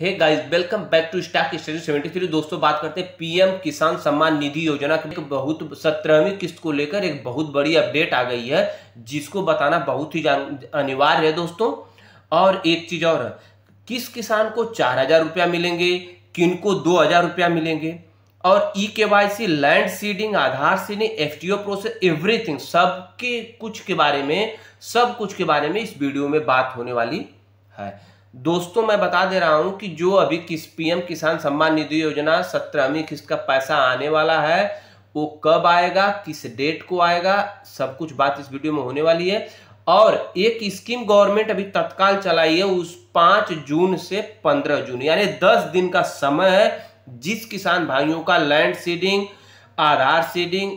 Hey guys, welcome back to stock study 73। दोस्तों, बात करते हैं पीएम किसान सम्मान निधि योजना की बहुत 17वीं किस्त को लेकर एक बहुत बड़ी अपडेट आ गई है, जिसको बताना बहुत ही अनिवार्य है दोस्तों। और एक चीज और है, किस किसान को 4,000 रुपया मिलेंगे, किनको 2,000 रुपया मिलेंगे, और ई केवाईसी, लैंड सीडिंग, आधार सीडिंग, एफटीओ प्रोसेस, एवरीथिंग सब कुछ के बारे में इस वीडियो में बात होने वाली है। दोस्तों, मैं बता दे रहा हूं कि जो अभी पीएम किसान सम्मान निधि योजना 17वीं किस्त का पैसा आने वाला है, वो कब आएगा, किस डेट को आएगा, सब कुछ बात इस वीडियो में होने वाली है। और एक स्कीम गवर्नमेंट अभी तत्काल चलाई है, उस 5 जून से 15 जून यानी 10 दिन का समय है। जिस किसान भाइयों का land seeding, Aadhaar seeding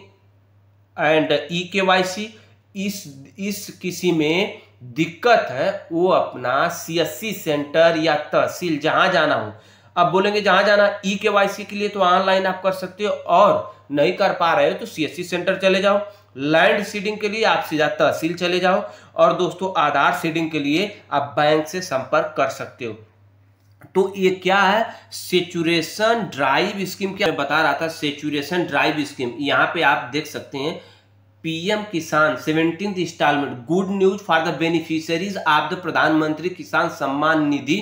and e KYC इस किसी में दिक्कत है, वो अपना सीएससी सेंटर या तहसील जहां जाना हो, अब बोलेंगे जहां जाना, ई केवाईसी के लिए तो ऑनलाइन आप कर सकते हो, और नहीं कर पा रहे हो तो सीएससी सेंटर चले जाओ। लैंड सीडिंग के लिए आप सीधा तहसील चले जाओ, और दोस्तों आधार सीडिंग के लिए आप बैंक से संपर्क कर सकते हो। तो ये क्या है, सेचुरेशन ड्राइव स्कीम, क्या बता रहा था, सेचुरेशन ड्राइव स्कीम। यहाँ पे आप देख सकते हैं PM Kisan 17th instalment, good news for the beneficiaries of the Pradhan Mantri Kisan Samman Nidhi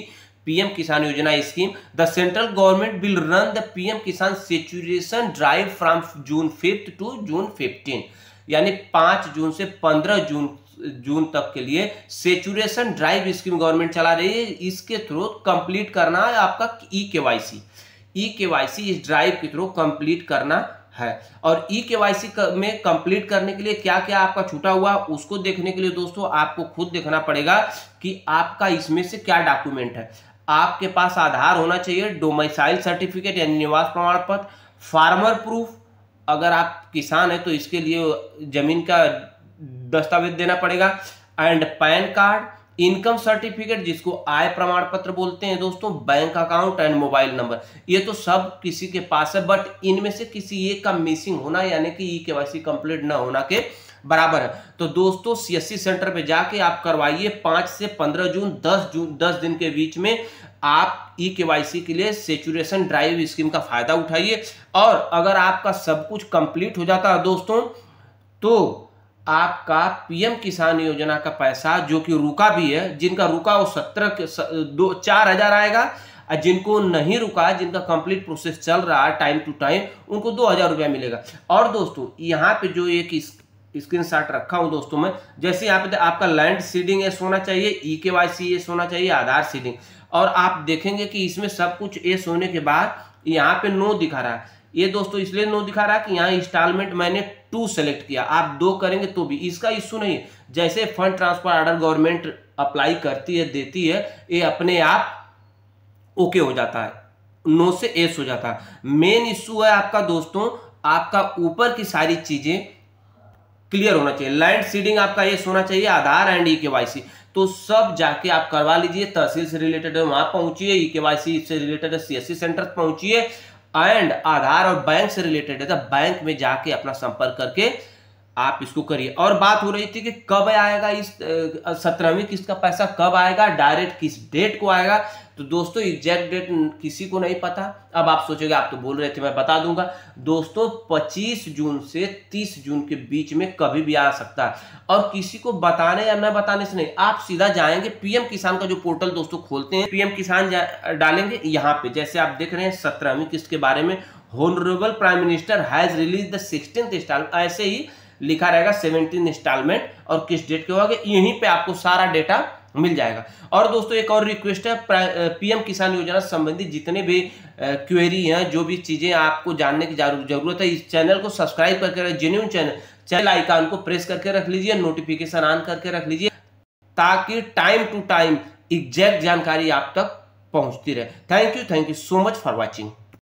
PM Kisan Yojana scheme. The central government will run the PM Kisan saturation drive from June 5 to June 15, यानी 5 जून से 15 जून तक के लिए सेचुरेशन ड्राइव स्कीम गवर्नमेंट चला रही है। इसके थ्रू कंप्लीट करना है आपका ई केवाईसी इस ड्राइव के थ्रू कंप्लीट करना है। और ई केवाईसी में कंप्लीट करने के लिए क्या क्या आपका छूटा हुआ, उसको देखने के लिए दोस्तों आपको खुद देखना पड़ेगा कि आपका इसमें से क्या डॉक्यूमेंट है। आपके पास आधार होना चाहिए, डोमिसाइल सर्टिफिकेट यानी निवास प्रमाण पत्र, फार्मर प्रूफ, अगर आप किसान है तो इसके लिए जमीन का दस्तावेज देना पड़ेगा, and pan card, income certificate जिसको आय प्रमाण पत्र बोलते हैं दोस्तों, bank account and mobile number. ये तो सब किसी के पास है, बट इनमें से किसी एक का मिसिंग होना यानी कि ई केवाईसी कंप्लीट ना होना के बराबर है। तो दोस्तों सीएससी सेंटर पे जाके आप करवाइए। 5 से 15 जून 10 दिन के बीच में आप ई केवाईसी के लिए सेचुरेशन ड्राइव स्कीम का फायदा उठाइए। और अगर आपका सब कुछ कंप्लीट हो जाता है दोस्तों, तो आपका पीएम किसान योजना का पैसा जो कि रुका भी है, जिनका रुका वो 4,000 आएगा, और जिनको नहीं रुका, जिनका कंप्लीट प्रोसेस चल रहा है टाइम टू टाइम, उनको 2,000 रुपया मिलेगा। और दोस्तों यहाँ पे जो एक स्क्रीनशॉट रखा हूं दोस्तों मैं, जैसे यहाँ पे आपका लैंड सीडिंग एस होना चाहिए, ई केवाईसी एस होना चाहिए, आधार सीडिंग, और आप देखेंगे कि इसमें सब कुछ एस होने के बाद यहाँ पे नो दिखा रहा है। ये दोस्तों इसलिए नो दिखा रहा है कि यहाँ इंस्टॉलमेंट मैंने 2 सेलेक्ट किया, आप 2 करेंगे तो भी इसका इश्यू नहीं है। जैसे fund transfer order government apply करती है, देती है, ये अपने आप ओके हो जाता है, नो से एस हो जाता है। मेन इश्यू है आपका दोस्तों, आपका ऊपर की सारी चीजें क्लियर होना चाहिए। लैंड सीडिंग आपका एस होना चाहिए, आधार एंड ई केवाईसी, तो सब जाके आप करवा लीजिए। तहसील से रिलेटेड है वहां पहुंचिए, ई केवाईसी से रिलेटेड है सीएससी सेंटर पहुंचिए, एंड आधार और बैंक से रिलेटेड है तो बैंक में जाके अपना संपर्क करके आप इसको करिए। और बात हो रही थी कि कब आएगा इस 17वीं किस्त का पैसा, कब आएगा, डायरेक्ट किस डेट को आएगा। तो दोस्तों एग्जैक्ट डेट किसी को नहीं पता। अब आप सोचोगे आप तो बोल रहे थे मैं बता दूंगा, दोस्तों 25 जून से 30 जून के बीच में कभी भी आ सकता है। और किसी को बताने या न बताने से नहीं, आप सीधा जाएंगे पीएम किसान का जो पोर्टल दोस्तों खोलते हैं, पीएम किसान डालेंगे, यहाँ पे जैसे आप देख रहे हैं 17वीं किस्त के बारे में honourable prime minister has release the 16th instalment, ऐसे ही लिखा रहेगा 17 इंस्टॉलमेंट और किस डेट के होगा, यहीं पे आपको सारा डेटा मिल जाएगा। और दोस्तों एक और रिक्वेस्ट है, पीएम किसान योजना संबंधी जितने भी क्वेरी हैं, जो भी चीजें आपको जानने की जरूरत है, इस चैनल को सब्सक्राइब करके, जेन्युइन चैनल आइकन को प्रेस करके रख लीजिए, नोटिफिकेशन ऑन करके रख लीजिए, ताकि टाइम टू टाइम एग्जैक्ट जानकारी आप तक पहुंचती रहे। Thank you so much for watching.